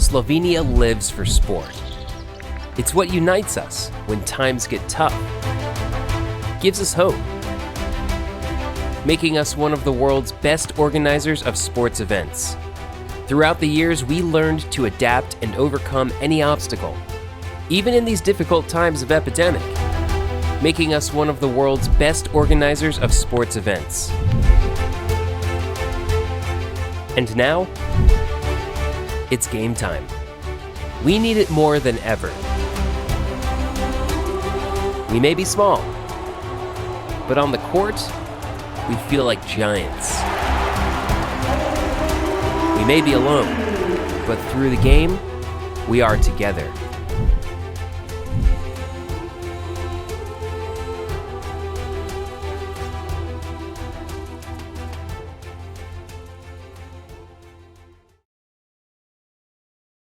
Slovenia lives for sport. It's what unites us when times get tough, gives us hope, making us one of the world's best organizers of sports events. Throughout the years, we learned to adapt and overcome any obstacle, even in these difficult times of epidemic, making us one of the world's best organizers of sports events. And now, it's game time. We need it more than ever. We may be small, but on the court, we feel like giants. We may be alone, but through the game, we are together.